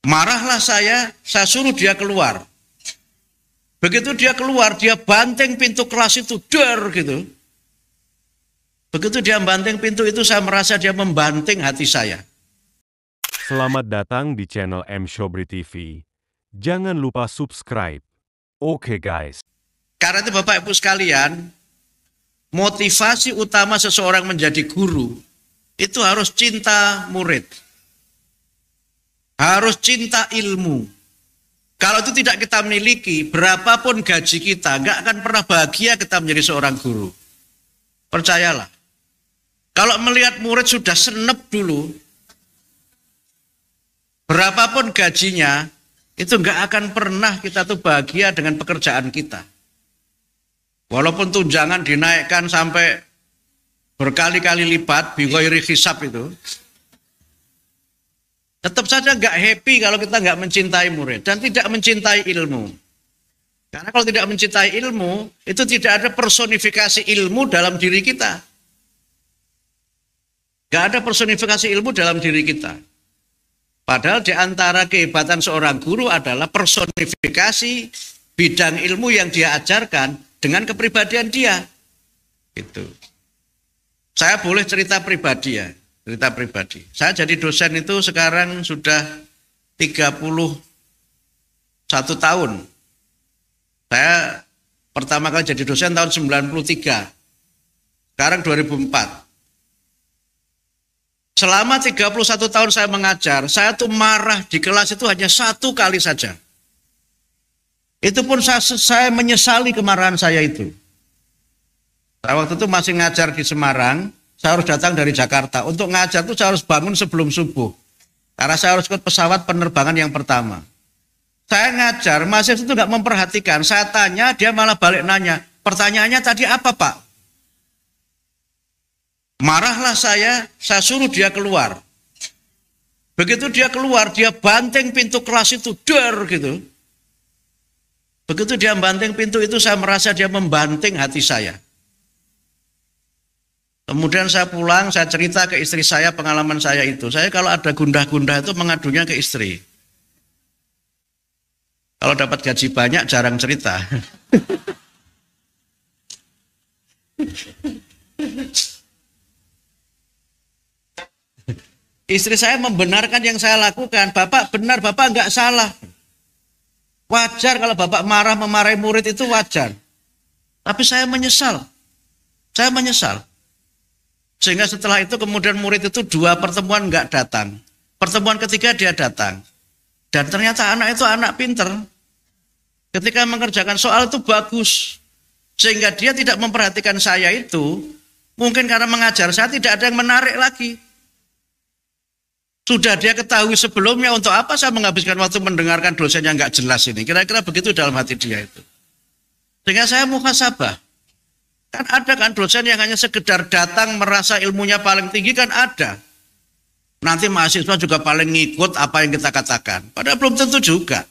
Marahlah saya suruh dia keluar. Begitu dia keluar, dia banting pintu kelas itu, der gitu. Begitu dia banting pintu itu, saya merasa dia membanting hati saya. Selamat datang di channel M Shobri TV. Jangan lupa subscribe. Oke guys. Karena itu Bapak Ibu sekalian, motivasi utama seseorang menjadi guru, itu harus cinta murid. Harus cinta ilmu. Kalau itu tidak kita miliki, berapapun gaji kita, nggak akan pernah bahagia kita menjadi seorang guru. Percayalah. Kalau melihat murid sudah senep dulu, berapapun gajinya, itu nggak akan pernah kita tuh bahagia dengan pekerjaan kita. Walaupun tunjangan dinaikkan sampai berkali-kali lipat, bighairi hisab itu, tetap saja nggak happy kalau kita nggak mencintai murid dan tidak mencintai ilmu. Karena kalau tidak mencintai ilmu, itu tidak ada personifikasi ilmu dalam diri kita. Nggak ada personifikasi ilmu dalam diri kita. Padahal di antara kehebatan seorang guru adalah personifikasi bidang ilmu yang dia ajarkan dengan kepribadian dia. Gitu. Saya boleh cerita pribadi ya. Cerita pribadi. Saya jadi dosen itu sekarang sudah 31 tahun. Saya pertama kali jadi dosen tahun 93. Sekarang 2004. Selama 31 tahun saya mengajar, saya tuh marah di kelas itu hanya satu kali saja. Itu pun saya menyesali kemarahan saya itu. Saya waktu itu masih ngajar di Semarang. Saya harus datang dari Jakarta. Untuk ngajar itu saya harus bangun sebelum subuh. Karena saya harus ikut pesawat penerbangan yang pertama. Saya ngajar, mahasiswa itu nggak memperhatikan. Saya tanya, dia malah balik nanya. Pertanyaannya tadi apa, Pak? Marahlah saya suruh dia keluar. Begitu dia keluar, dia banting pintu kelas itu, der gitu. Begitu dia banting pintu itu, saya merasa dia membanting hati saya. Kemudian saya pulang, saya cerita ke istri saya pengalaman saya itu. Saya kalau ada gundah-gundah itu mengadunya ke istri. Kalau dapat gaji banyak jarang cerita. Istri saya membenarkan yang saya lakukan. Bapak benar, Bapak enggak salah. Wajar kalau Bapak memarahi murid itu wajar. Tapi saya menyesal. Saya menyesal. Sehingga setelah itu kemudian murid itu 2 pertemuan enggak datang. Pertemuan ketiga dia datang. Dan ternyata anak itu anak pinter. Ketika mengerjakan soal itu bagus. Sehingga dia tidak memperhatikan saya itu. Mungkin karena mengajar saya tidak ada yang menarik lagi. Sudah dia ketahui sebelumnya untuk apa saya menghabiskan waktu mendengarkan dosen yang enggak jelas ini. Kira-kira begitu dalam hati dia itu. Sehingga saya muhasabah. Kan ada kan dosen yang hanya sekedar datang merasa ilmunya paling tinggi kan ada. Nanti mahasiswa juga paling ngikut apa yang kita katakan. Padahal belum tentu juga.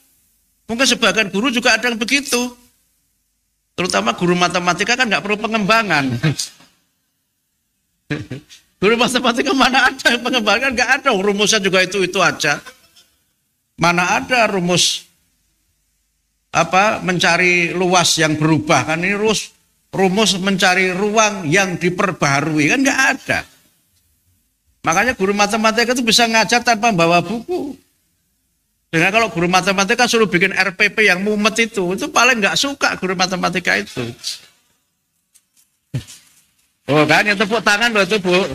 Mungkin sebagian guru juga ada yang begitu. Terutama guru matematika kan nggak perlu pengembangan. Guru matematika mana ada yang pengembangan? Nggak ada. Rumusnya juga itu aja. Mana ada rumus mencari luas yang berubah kan ini rumus mencari ruang yang diperbaharui kan nggak ada. Makanya guru matematika itu bisa ngajar tanpa bawa buku. Dengan kalau guru matematika suruh bikin RPP yang mumet itu paling nggak suka guru matematika itu. Oh kan yang tepuk tangan loh itu Bu.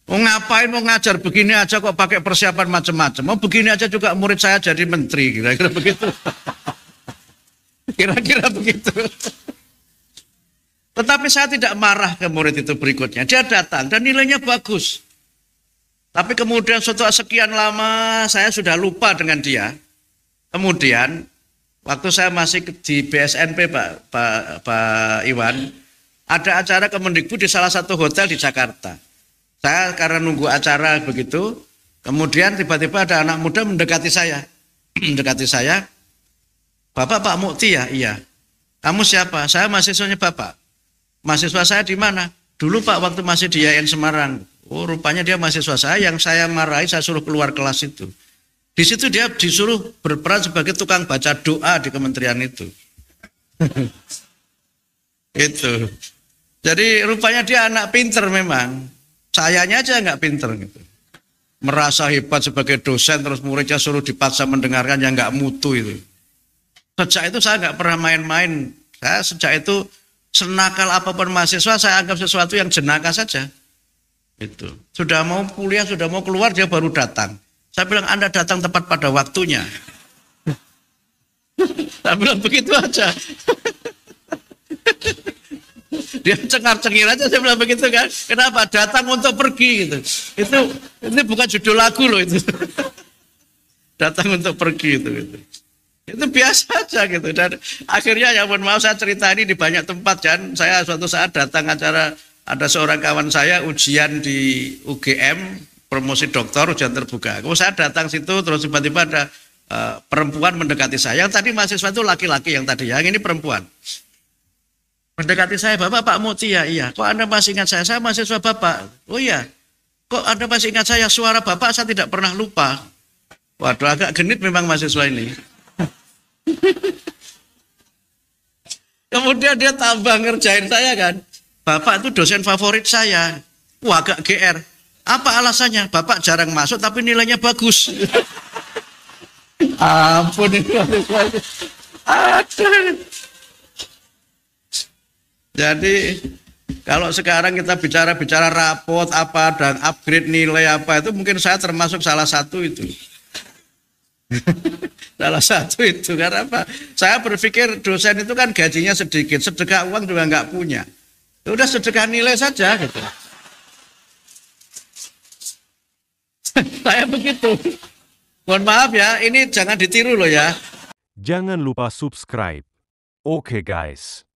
Mau ngapain mau ngajar begini aja kok pakai persiapan macam-macam. Mau begini aja juga murid saya jadi menteri kira-kira begitu. Kira-kira begitu. Tetapi saya tidak marah ke murid itu berikutnya. Dia datang dan nilainya bagus. Tapi kemudian setelah sekian lama saya sudah lupa dengan dia. Kemudian waktu saya masih di BSNP Pak Iwan, ada acara Kemendikbud di salah satu hotel di Jakarta. Saya karena nunggu acara begitu, kemudian tiba-tiba ada anak muda mendekati saya. Mendekati saya. Bapak Pak Mukti ya? Iya. Kamu siapa? Saya mahasiswanya Bapak. Mahasiswa saya di mana? Dulu Pak waktu masih di IAIN Semarang. Oh, rupanya dia mahasiswa saya yang saya marahi, saya suruh keluar kelas itu. Di situ dia disuruh berperan sebagai tukang baca doa di kementerian itu. Itu. Jadi rupanya dia anak pinter memang. Sayanya aja nggak pinter gitu. Merasa hebat sebagai dosen, terus muridnya suruh dipaksa mendengarkan yang nggak mutu itu. Sejak itu saya nggak pernah main-main. Saya sejak itu senakal apapun mahasiswa, saya anggap sesuatu yang jenaka saja. Itu. Sudah mau kuliah, sudah mau keluar, dia baru datang. Saya bilang, Anda datang tepat pada waktunya. Saya bilang begitu aja. Dia cengar-cengir aja, saya bilang begitu kan. Kenapa? Datang untuk pergi gitu. Itu bukan judul lagu loh itu. Datang untuk pergi itu. Itu biasa aja gitu. Dan akhirnya ya mohon maaf, saya cerita ini di banyak tempat kan. Saya suatu saat datang acara, ada seorang kawan saya ujian di UGM, promosi doktor, ujian terbuka. Kemudian saya datang situ, terus tiba-tiba ada perempuan mendekati saya. Yang tadi mahasiswa itu laki-laki yang tadi, yang ini perempuan. Mendekati saya, Bapak Pak Muti ya, iya. Kok Anda masih ingat saya? Saya mahasiswa Bapak. Oh iya. Kok Anda masih ingat saya? Suara Bapak saya tidak pernah lupa. Waduh, agak genit memang mahasiswa ini. Kemudian dia tambah ngerjain saya kan. Bapak itu dosen favorit saya. Wah, agak GR. Apa alasannya? Bapak jarang masuk tapi nilainya bagus. Ampun ini. Aduh. Jadi kalau sekarang kita bicara rapot apa dan upgrade nilai apa, itu mungkin saya termasuk salah satu itu. Salah satu itu. Karena apa? Saya berpikir dosen itu kan gajinya sedikit, sedekah uang juga nggak punya. Udah sedekah nilai saja gitu. Saya begitu. Mohon maaf ya, ini jangan ditiru loh ya. Jangan lupa subscribe. Oke guys.